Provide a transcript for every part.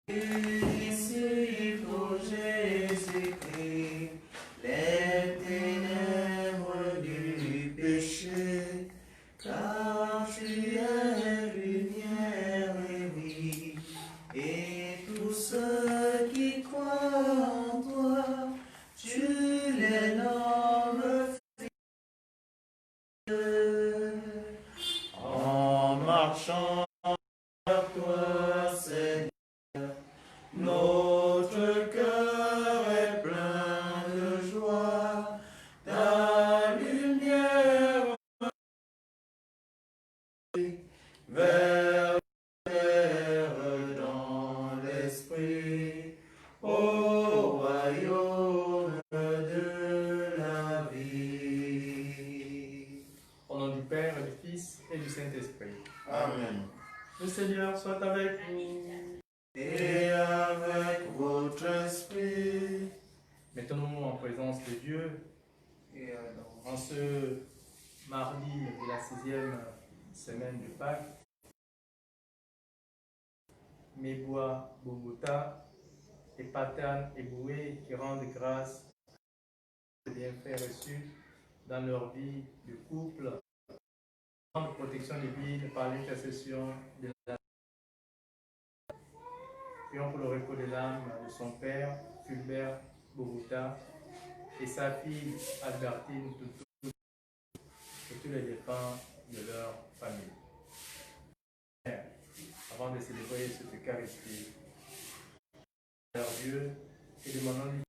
Ici pour Jésus-Christ, les ténèbres du péché, car tu es lumière et vie, et tous ceux qui croient en toi, tu les nommes fidèles. En marchant vers toi, Seigneur, notre cœur est plein de joie, ta lumière vers le dans l'esprit, au royaume de la vie. Au nom du Père, et du Fils et du Saint-Esprit. Amen. Le Seigneur soit avec vous. Et avec votre esprit. Mettons-nous en présence de Dieu en ce mardi de la 6e semaine de Pâques. Mébois, Bogota, et Patane et Boué qui rendent grâce aux bienfaits reçus dans leur vie de couple, de protection divine par l'intercession de la. Prions pour le repos de l'âme de son père, Fulbert Bogota, et sa fille Albertine Toutou, et tous les défunts de leur famille. Avant de célébrer cette Eucharistie, leur Dieu, et demandons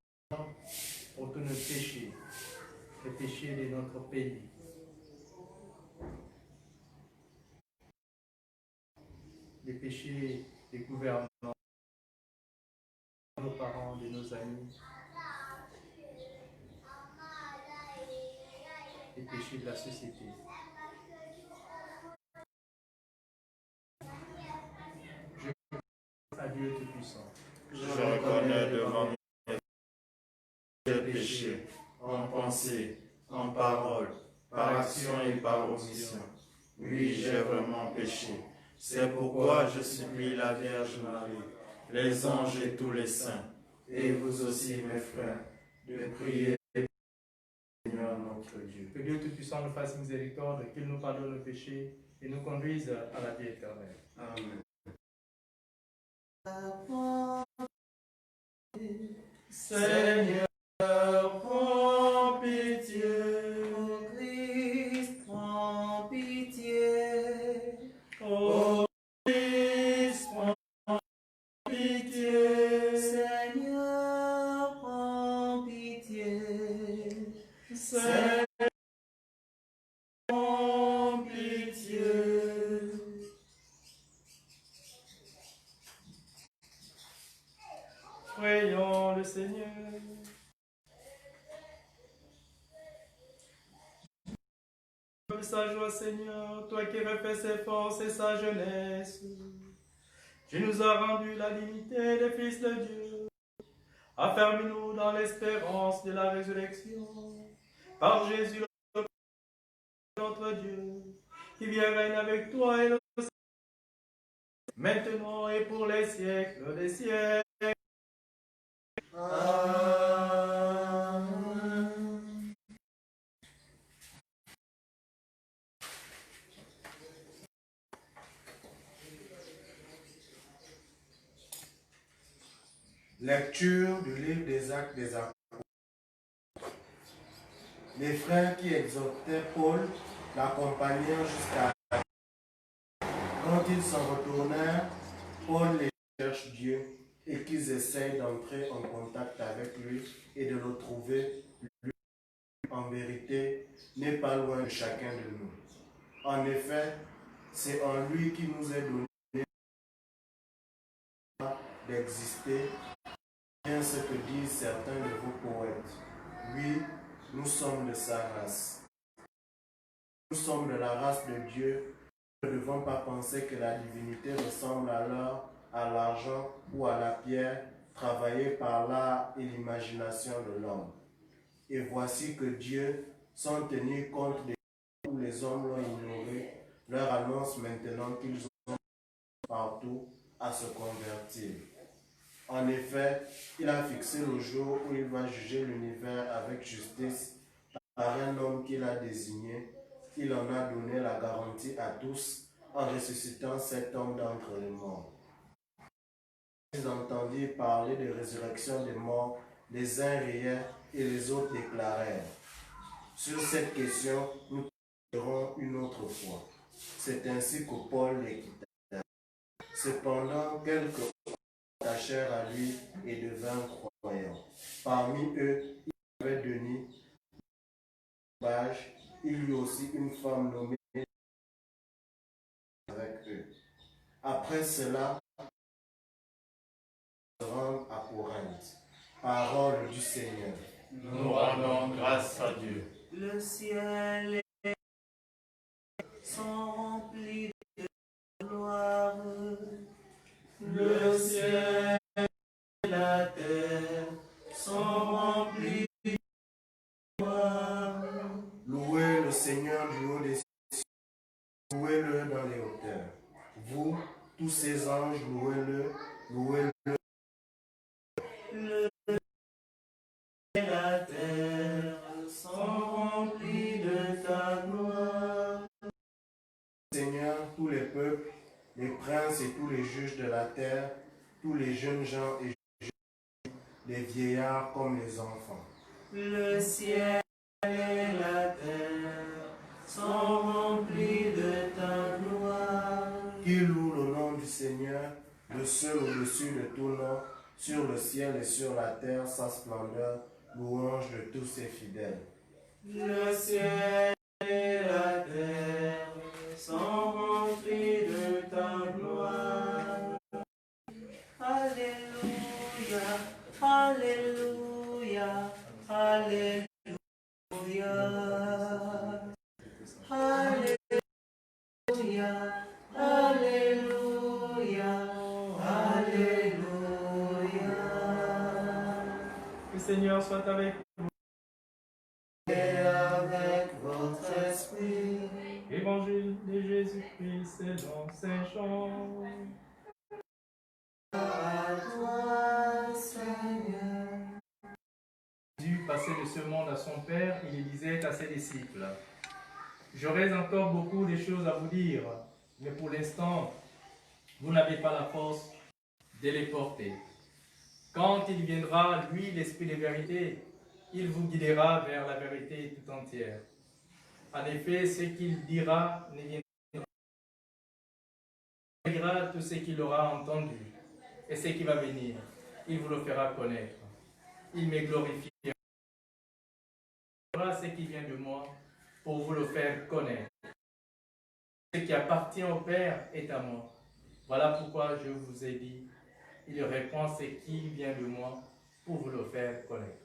pour tous nos péchés, les péchés de notre pays. Les péchés des gouvernements, de nos parents, de nos amis, les péchés de la société. Je à Dieu Tout-Puissant. Je reconnais devant moi les péchés, en pensée, en parole, par action et par omission. Oui, j'ai vraiment péché. C'est pourquoi je supplie la Vierge Marie, les anges et tous les saints, et vous aussi, mes frères, de prier Seigneur notre Dieu. Que Dieu Tout-Puissant nous fasse miséricorde, qu'il nous pardonne nos péchés et nous conduise à la vie éternelle. Amen. Seigneur, prends pitié. Ô Christ, prends pitié. Ô Christ, prends pitié. Seigneur, prends pitié. Seigneur, prends pitié. Prions le Seigneur. Sa joie, Seigneur, toi qui refais ses forces et sa jeunesse. Tu nous as rendu la dignité des fils de Dieu. Affermis-nous dans l'espérance de la résurrection. Par Jésus, notre Dieu, qui vient règne avec toi et notre Seigneur, maintenant et pour les siècles des siècles. Amen. Lecture du livre des Actes des Apôtres. Les frères qui exhortaient Paul l'accompagnèrent jusqu'à quand ils s'en retournèrent, Paul les cherche Dieu et qu'ils essayent d'entrer en contact avec lui et de le trouver. Lui, en vérité, n'est pas loin de chacun de nous. En effet, c'est en lui qui nous est donné d'exister, bien ce que disent certains de vos poètes. Oui, nous sommes de sa race. Nous sommes de la race de Dieu. Nous ne devons pas penser que la divinité ressemble alors à l'argent ou à la pierre travaillée par l'art et l'imagination de l'homme. Et voici que Dieu, sans tenir compte des où les hommes l'ont ignoré, leur annonce maintenant qu'ils ont partout à se convertir. En effet, il a fixé le jour où il va juger l'univers avec justice par un homme qu'il a désigné. Il en a donné la garantie à tous en ressuscitant cet homme d'entre les morts. Ils entendirent parler de résurrection des morts, les uns riaient et les autres déclarèrent. Sur cette question, nous verrons une autre fois. C'est ainsi que Paul les quitta. Cependant, quelques s'attachèrent à lui et devinrent croyants. Parmi eux, il y avait Denis, il y eut aussi une femme nommée avec eux. Après cela, ils se rendent à Corinthe. Parole du Seigneur. Nous rendons grâce à Dieu. Le ciel et sont remplis de gloire. Le ciel et la terre sont remplis de gloire. Louez le Seigneur du haut des cieux, louez-le dans les hauteurs. Vous, tous ces anges, louez-le, louez-le. Le ciel et la terre sont remplis de ta gloire. Seigneur, tous les peuples, les princes et tous les juges de la terre, tous les jeunes gens et les vieillards comme les enfants. Le ciel et la terre sont remplis de ta gloire. Qui loue le nom du Seigneur, le seul au-dessus de tout nom, sur le ciel et sur la terre, sa splendeur, louange de tous ses fidèles. Le ciel et la terre sont remplis de ta gloire. Alléluia, alléluia, alléluia. Alléluia, alléluia, alléluia. Que le Seigneur soit avec vous. Et avec votre esprit. Évangile de Jésus-Christ selon Saint Jean. À toi, Seigneur. Jésus passait de ce monde à son Père, il disait à ses disciples, « J'aurais encore beaucoup de choses à vous dire, mais pour l'instant, vous n'avez pas la force de les porter. Quand il viendra, lui, l'Esprit de vérité, il vous guidera vers la vérité tout entière. En effet, ce qu'il dira ne viendra tout ce qu'il aura entendu, et ce qui va venir, il vous le fera connaître. Il me glorifiera ce qui vient de moi pour vous le faire connaître. Ce qui appartient au Père est à moi. Voilà pourquoi je vous ai dit, il répond ce qui vient de moi pour vous le faire connaître.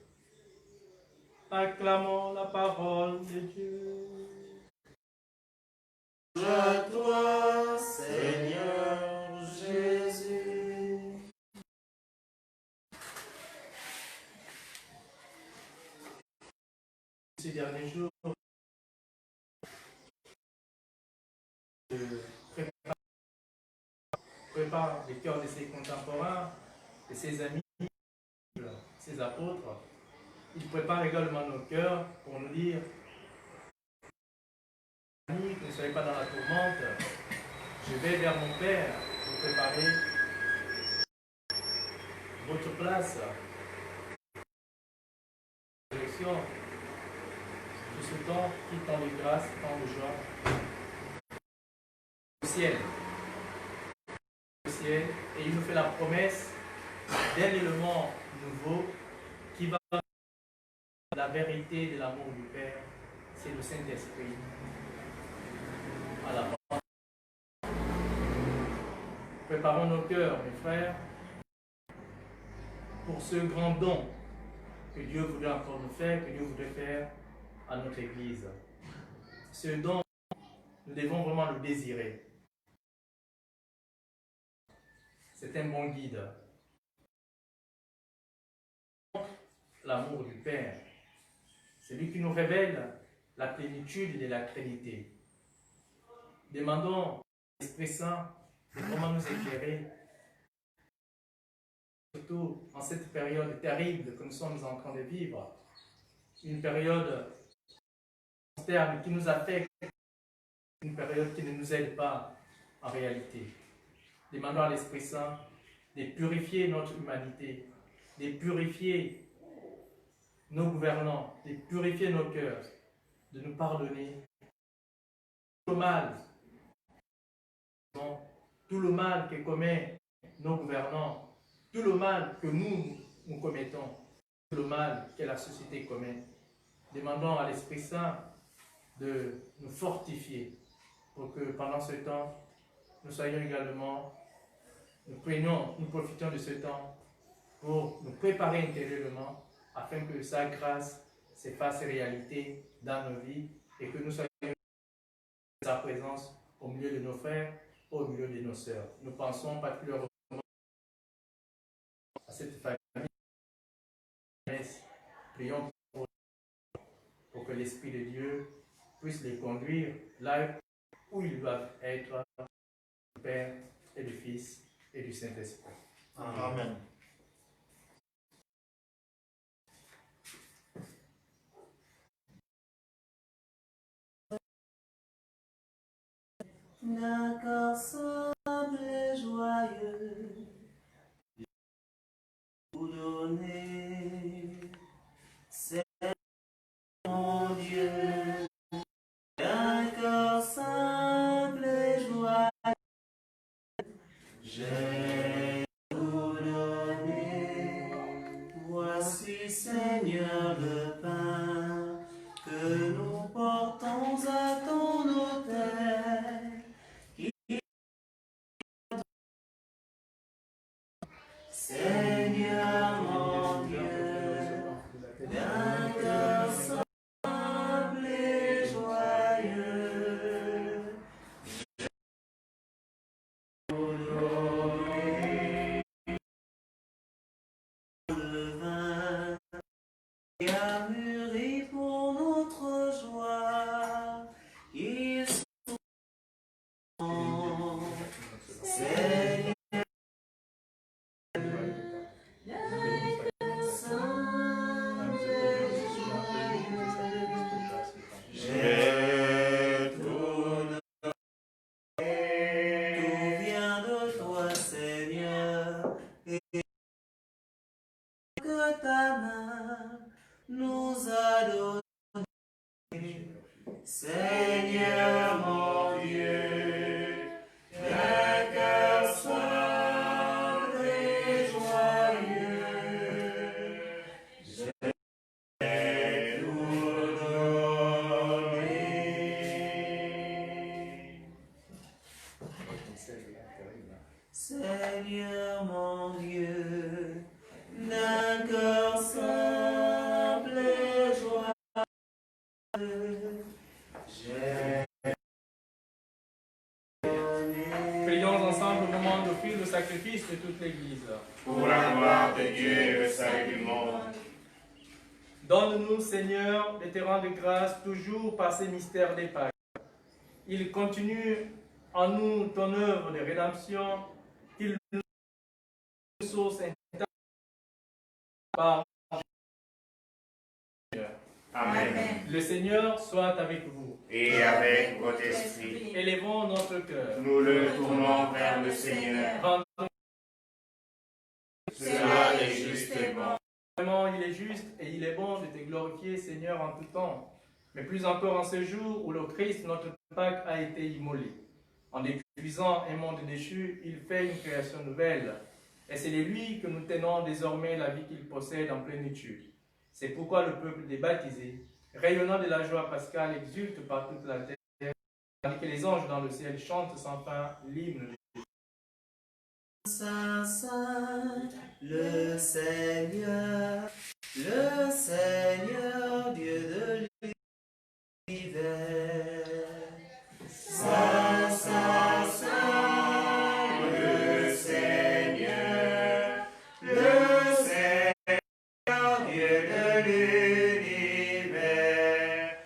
Acclamons la parole de Dieu. À toi, Seigneur Jésus. Ces derniers jours, je prépare les cœurs de ses contemporains, de ses amis, ses apôtres. Il prépare également nos cœurs pour nous dire, ne soyez pas dans la tourmente, je vais vers mon Père pour préparer votre place. Direction. Tout ce temps qui tant de grâce, tant de joie. Au ciel. Au ciel. Et il nous fait la promesse d'un élément nouveau qui va la vérité de l'amour du Père. C'est le Saint-Esprit. À la fin. Préparons nos cœurs, mes frères, pour ce grand don que Dieu voudrait encore nous faire, que Dieu voudrait faire à notre Église. Ce don, nous devons vraiment le désirer. C'est un bon guide. L'amour du Père, c'est lui qui nous révèle la plénitude de la Trinité. Demandons à l'Esprit Saint de vraiment nous éclairer sur surtout en cette période terrible que nous sommes en train de vivre, une période externe qui nous affecte, une période qui ne nous aide pas en réalité. Demandons à l'Esprit Saint de purifier notre humanité, de purifier nos gouvernants, de purifier nos cœurs, de nous pardonner tout le mal, tout le mal que commettent nos gouvernants, tout le mal que nous commettons, tout le mal que la société commet. Demandons à l'Esprit Saint de nous fortifier pour que pendant ce temps, nous soyons également, nous profitions de ce temps pour nous préparer intérieurement afin que sa grâce se fasse réalité dans nos vies et que nous soyons sa présence au milieu de nos frères, au milieu de nos sœurs. Nous pensons particulièrement à cette famille. Prions pour que l'Esprit de Dieu puisse les conduire là où ils doivent être, du Père et du Fils et du Saint-Esprit. Amen. D'accord, ensemble et joyeux, vous donner, c'est mon Dieu. D'accord, simple et joyeux, j'ai vous donné. Voici, Seigneur, le pain que nous portons à ton autel. Seigneur mon Dieu, d'un cœur simple et joyeux, vous donner le vin qui a mûri pour notre joie. Il Seigneur, nous a donné, Seigneur mon Dieu, d'un cœur simple et joyeux, j'ai tout donné. Seigneur mon Dieu, d'un cœur simple et joyeux, j'ai donné. Prions ensemble au moment d'offrir le sacrifice de toute l'Église. Pour la gloire de Dieu et le salut du monde. Donne-nous, Seigneur, de te rendre grâce toujours par ces mystères des Pâques. Il continue en nous ton œuvre de rédemption, qu'il nous source intacte par Amen. Le Seigneur soit avec vous. Et avec votre esprit, Élevons notre cœur. nous le tournons vers le Seigneur. Rendons Cela est juste et bon. vraiment, il est juste et il est bon de te glorifier, Seigneur, en tout temps. Mais plus encore en ce jour où le Christ, notre Pâque, a été immolé. En détruisant un monde déchu, il fait une création nouvelle. Et c'est de lui que nous tenons désormais la vie qu'il possède en plénitude. C'est pourquoi le peuple des baptisés, rayonnant de la joie pascale, exulte par toute la terre, tandis que les anges dans le ciel chantent sans fin l'hymne. Saint, Saint, le Seigneur, Dieu de l'univers. Saint, Saint, Saint, le Seigneur, Dieu de l'univers.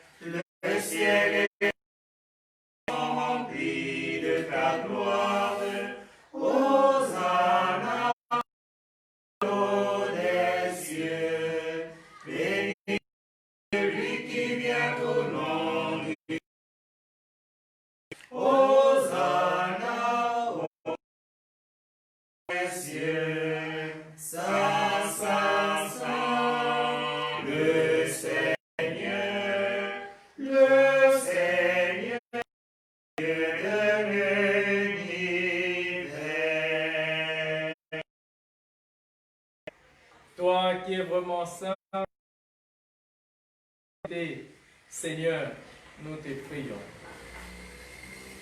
Le ciel est rempli de ta gloire. Hosanna, Toi qui es vraiment saint, Seigneur, nous te prions.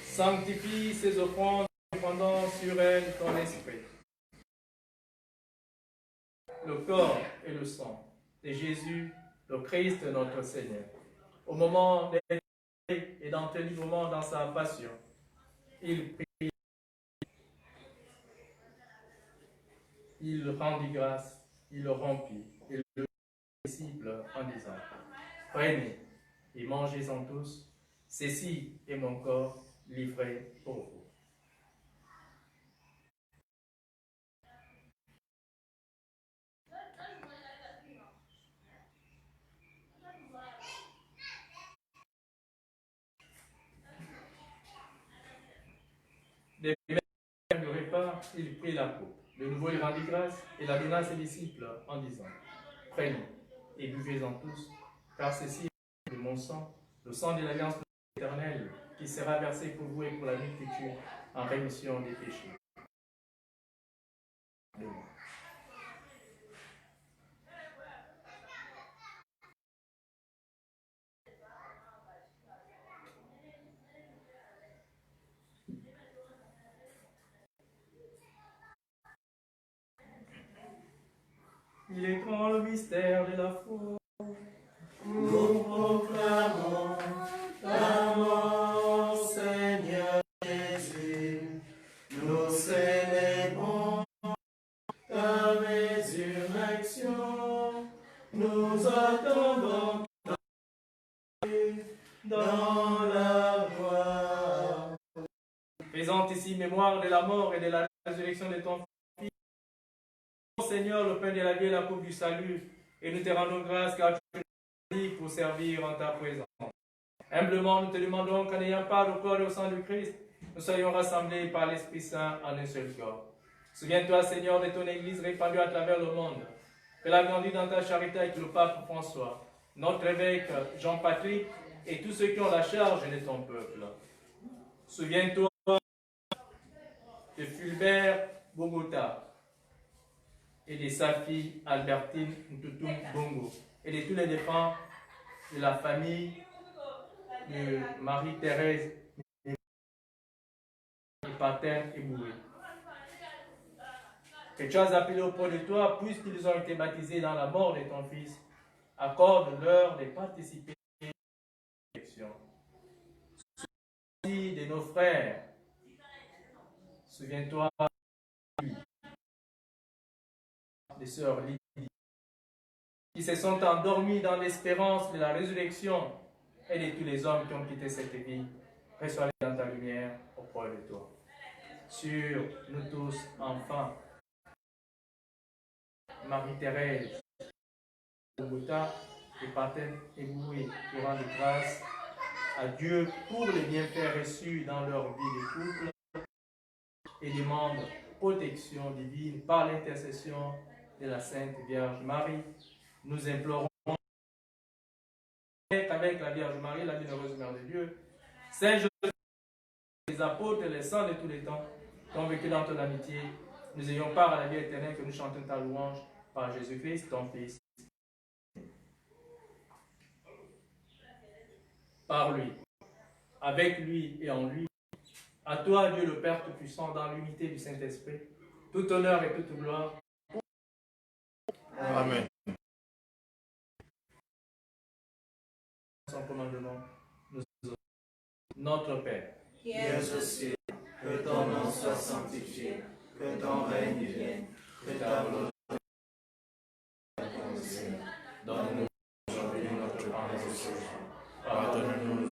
Sanctifie ces offrandes en répandant sur elles ton esprit. Le corps et le sang de Jésus, le Christ notre Seigneur. Au moment d'être et d'entrer librement dans sa passion, il prie, il rendit grâce, il le rompit, et le disciple en disant, prenez et mangez-en tous, ceci est mon corps livré pour vous. Des mêmes du repas, il prit la coupe. De nouveau, il rendit grâce et la donna à ses disciples en disant, prenez et buvez-en tous, car ceci est mon sang, le sang de l'alliance éternelle, qui sera versé pour vous et pour la vie future en rémission des péchés. Il est grand le mystère de la foi. Nous proclamons ta mort, Seigneur Jésus. Nous célébrons ta résurrection. Nous attendons ta venue dans la gloire. Présente ici mémoire de la mort et de la résurrection de ton Fils. Seigneur, le pain de la vie et la coupe du salut, et nous te rendons grâce car tu nous as dit pour servir en ta présence. Humblement, nous te demandons qu'en n'ayant pas le corps et le sang du Christ, nous soyons rassemblés par l'Esprit Saint en un seul corps. Souviens-toi, Seigneur, de ton Église répandue à travers le monde. Fais-la grandir dans ta charité avec le pape François, notre évêque Jean-Patrick et tous ceux qui ont la charge de ton peuple. Souviens-toi de Fulbert Bogota et de sa fille Albertine Ntutum Bongo et de tous les défunts de la famille de Marie-Thérèse et Patin et Boué. Que tu as appelé auprès de toi, puisqu'ils ont été baptisés dans la mort de ton Fils, accorde-leur de participer à l'élection. Souviens-toi de nos frères. Souviens-toi des sœurs Lydie, qui se sont endormis dans l'espérance de la résurrection, et de tous les hommes qui ont quitté cette vie. Reçois-les dans ta lumière auprès de toi. Sur nous tous, enfants, Marie-Thérèse, Bogota, et Patin et Boué, qui rendent grâce à Dieu pour les bienfaits reçus dans leur vie de couple et demandent protection divine par l'intercession de la Sainte Vierge Marie. Nous implorons avec la Vierge Marie, la bienheureuse Mère de Dieu, Saint Joseph, les apôtres et les saints de tous les temps, qui ont vécu dans ton amitié, nous ayons part à la vie éternelle, que nous chantons ta louange par Jésus-Christ, ton Fils. Par lui, avec lui et en lui, à toi, Dieu le Père Tout-Puissant, dans l'unité du Saint-Esprit, tout honneur et toute gloire. Amen. Son commandement, notre Père, qui es aux cieux, que ton nom soit sanctifié, que ton règne vienne, que ta volonté soit accomplie. Donne-nous aujourd'hui notre pain de ce jour. Pardonne-nous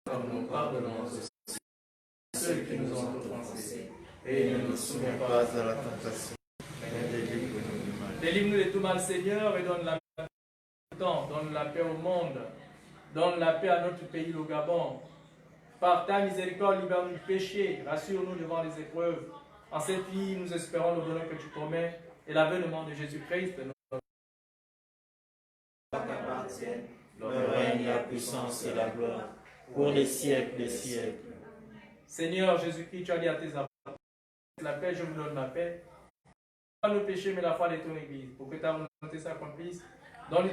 comme nous pardonnons aussi à ceux qui nous ont offensés, et ne nous soumets pas à la tentation, mais délivre-nous du mal. Délivre-nous de tout mal, Seigneur, et donne la paix au temps, donne la paix au monde, donne la paix à notre pays, le Gabon. Par ta miséricorde, libère-nous du péché, rassure-nous devant les épreuves. En cette vie, nous espérons le bonheur que tu promets et l'avènement de Jésus-Christ. T'appartiennent le règne, la puissance et la gloire, pour les siècles des siècles. Seigneur Jésus-Christ, tu as dit à tes apôtres, la paix, je vous donne ma paix. le péché, mais la foi de ton Église, pour que ta volonté s'accomplisse dans les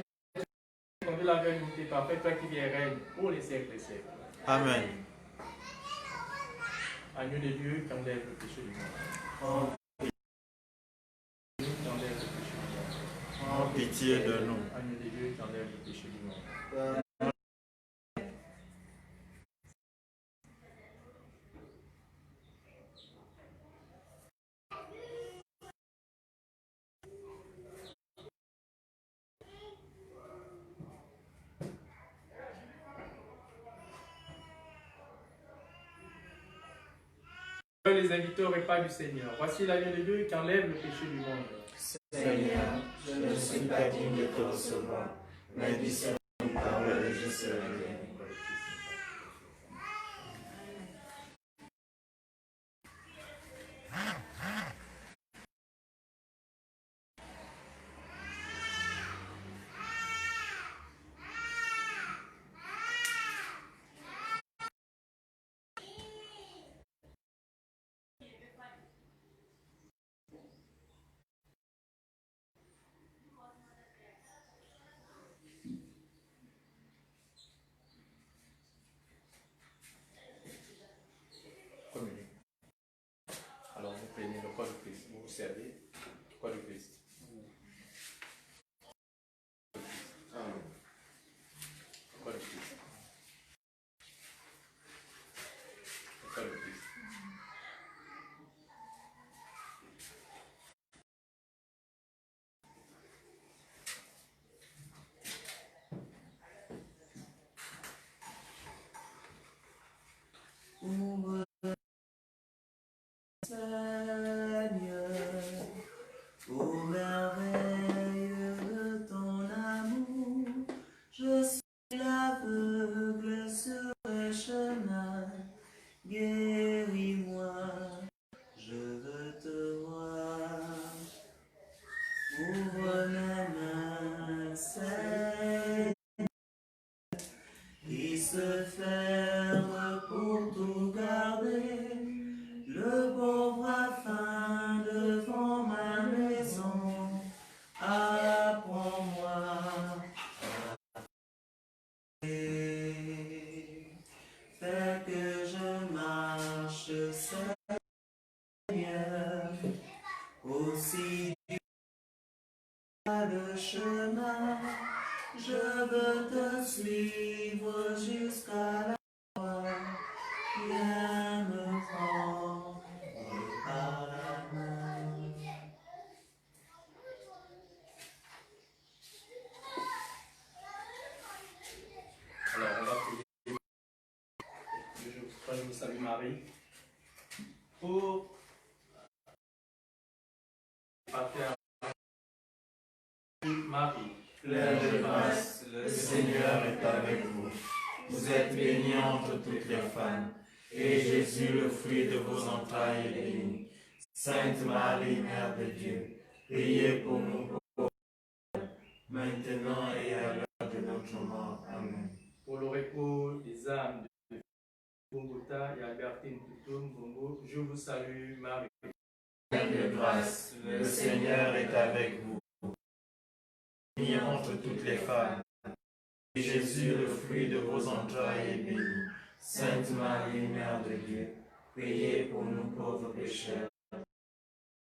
conduis la vérité parfaite, toi qui viens et règne pour les siècles des siècles. Amen. Agneau de Dieu qui enlève le péché du monde. Qui enlève le péché du monde. En pitié de nous. Agneau de Dieu qui enlève le péché du monde. Les invités au repas du Seigneur. Voici l'agneau de Dieu qui enlève le péché du monde. Seigneur, je ne suis pas digne de te recevoir, mais dis une parole et je serai guéri. Alors vous prenez le corps de Christ, vous vous servez le corps de Christ. Le corps de Christ. Le corps de Christ. Seigneur, ô merveille de ton amour, je suis l'aveugle sur le chemin, guéris-moi, je veux te voir. Ouvre mes mains, Seigneur, qui se ferme pour tout garder. Le pauvre a faim devant ma maison, apprends-moi à prier. Fais que je marche, Seigneur, aussi le chemin, je veux te suivre jusqu'à la croix. Viens me prendre par la main. Alors on va prier. Je vous salue Marie. Pour partir Marie. Pleine de grâce, le Seigneur est avec vous. Vous êtes bénie entre toutes les femmes, et Jésus, le fruit de vos entrailles, est béni. Sainte Marie, Mère de Dieu, priez pour nous pauvres, maintenant et à l'heure de notre mort. Amen. Pour le repos des âmes de Bogota et Albertine Toutoum Bongo, je vous salue Marie. Pleine de grâce, le Seigneur est avec vous. Bénie entre toutes les femmes, et Jésus, le fruit de vos entrailles, est béni. Sainte Marie, Mère de Dieu, priez pour nous pauvres pécheurs,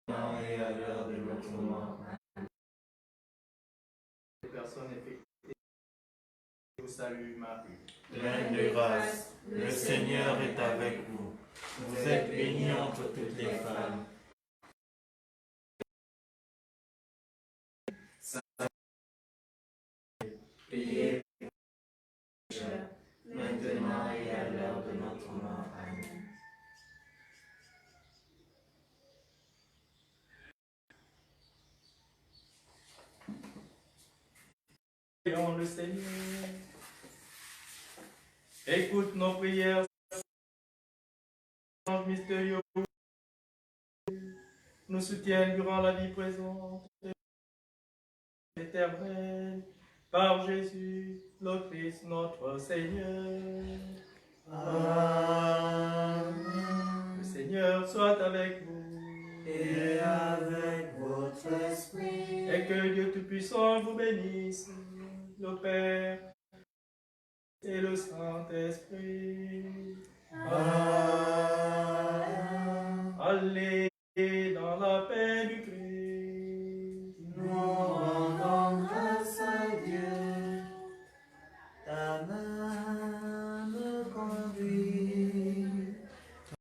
maintenant et à l'heure de notre mort. Les personnes infectées, je vous salue Marie. Pleine de grâce, le Seigneur est avec vous. Vous êtes bénie entre toutes les femmes. Priez pour nous pécheurs, maintenant et à l'heure de notre mort. Amen. Prions le Seigneur. Écoute nos prières, ange mystérieux, nous soutiennent durant la vie présente et éternelle, par Jésus, le Christ, notre Seigneur. Amen. Le Seigneur soit avec vous. et avec votre esprit. Et que Dieu Tout-Puissant vous bénisse, le Père et le Saint-Esprit. Amen.